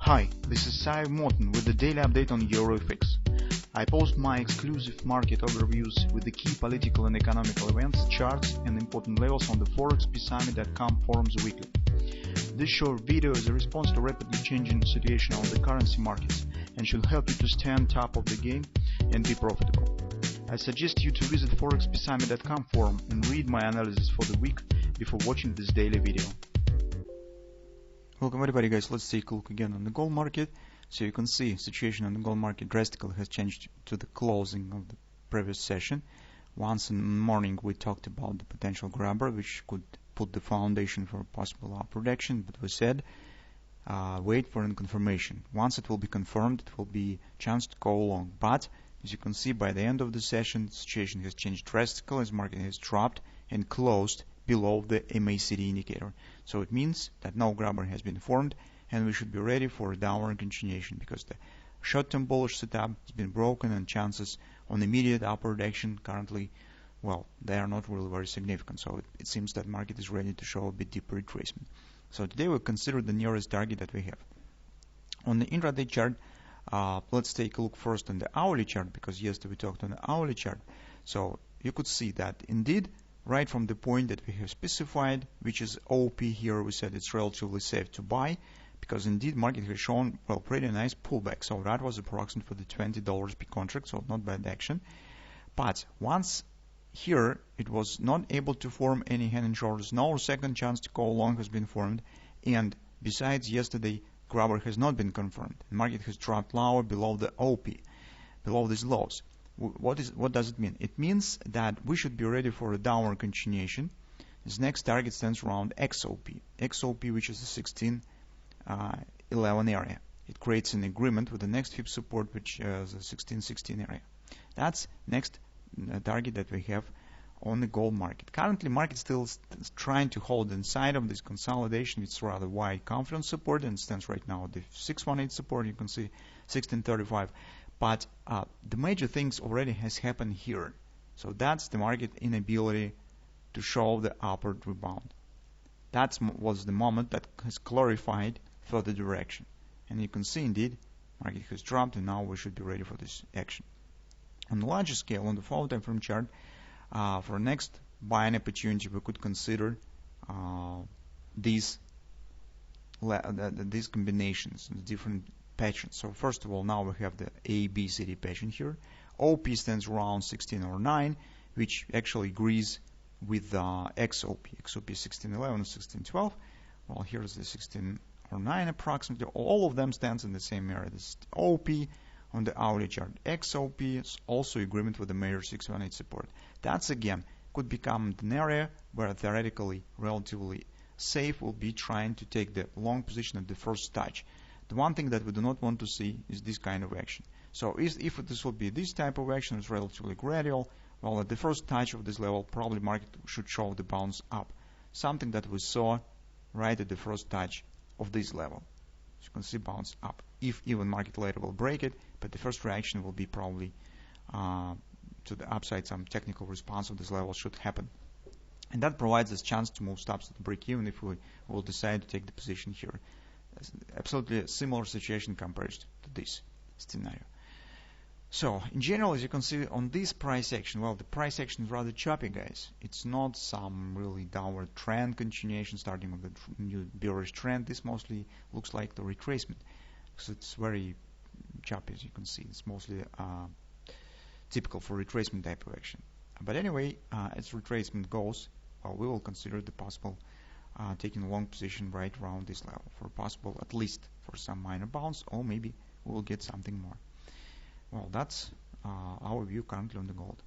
Hi, this is Sive Morten with the daily update on EuroFX. I post my exclusive market overviews with the key political and economical events, charts and important levels on the ForexPeaceArmy.com forums weekly. This short video is a response to rapidly changing situation on the currency markets and should help you to stay on top of the game and be profitable. I suggest you to visit ForexPeaceArmy.com forum and read my analysis for the week before watching this daily video. Welcome everybody, guys. Let's take a look again on the gold market. So you can see situation on the gold market drastically has changed to the closing of the previous session. Once in the morning we talked about the potential grabber which could put the foundation for a possible up reduction, but we said wait for a confirmation. Once it will be confirmed, it will be a chance to go along. But as you can see, by the end of the session, the situation has changed drastically as market has dropped and closed below the MACD indicator. So it means that no grabber has been formed and we should be ready for a downward continuation because the short-term bullish setup has been broken and chances on immediate upward action currently, well, they are not really very significant. So it seems that market is ready to show a bit deeper retracement. So today we'll consider the nearest target that we have. On the intraday chart, let's take a look first on the hourly chart because yesterday we talked on the hourly chart. So you could see that indeed right from the point that we have specified, which is OP here, we said it's relatively safe to buy because indeed market has shown, well, pretty nice pullback. So that was approximate for the $20 per contract, so not bad action. But once here it was not able to form any hand and shoulders, no second chance to go long has been formed, and besides yesterday grabber has not been confirmed. The market has dropped lower below the OP, below these lows. What does it mean? It means that we should be ready for a downward continuation. This next target stands around XOP, which is the 1611 area. It creates an agreement with the next fib support, which is the 1616 area. That's next target that we have on the gold market. Currently, market still trying to hold inside of this consolidation. It's rather wide confidence support and stands right now at the 618 support. You can see 1635. But the major things already has happened here. So that's the market inability to show the upward rebound. That was the moment that has clarified further direction. And you can see indeed market has dropped and now we should be ready for this action. On the larger scale, on the 4 time frame chart, for next buying opportunity we could consider these combinations, the different patterns. So first of all, now we have the ABCD pattern here. OP stands around 1609, which actually agrees with XOP. XOP is 1611 and 1612. Well, here's the 1609 approximately. All of them stands in the same area. This is OP on the hourly chart. XOP is also agreement with the major 618 support. That's again could become an area where theoretically relatively safe will be trying to take the long position at the first touch. The one thing that we do not want to see is this kind of action. So if this will be this type of action, it's relatively gradual. Well, at the first touch of this level, probably market should show the bounce up. Something that we saw right at the first touch of this level. As you can see, bounce up. If even market later will break it, but the first reaction will be probably to the upside. Some technical response of this level should happen. And that provides us chance to move stops at the break even if we will decide to take the position here. Absolutely a similar situation compared to this scenario. So in general, as you can see on this price action, well, the price action is rather choppy, guys. It's not some really downward trend continuation starting with the new bearish trend. This mostly looks like the retracement because it's very choppy, as you can see. It's mostly typical for retracement type of action. But anyway, as retracement goes, well, we will consider the possible taking a long position right around this level for possible at least for some minor bounce, or maybe we will get something more. Well, that's our view currently on the gold.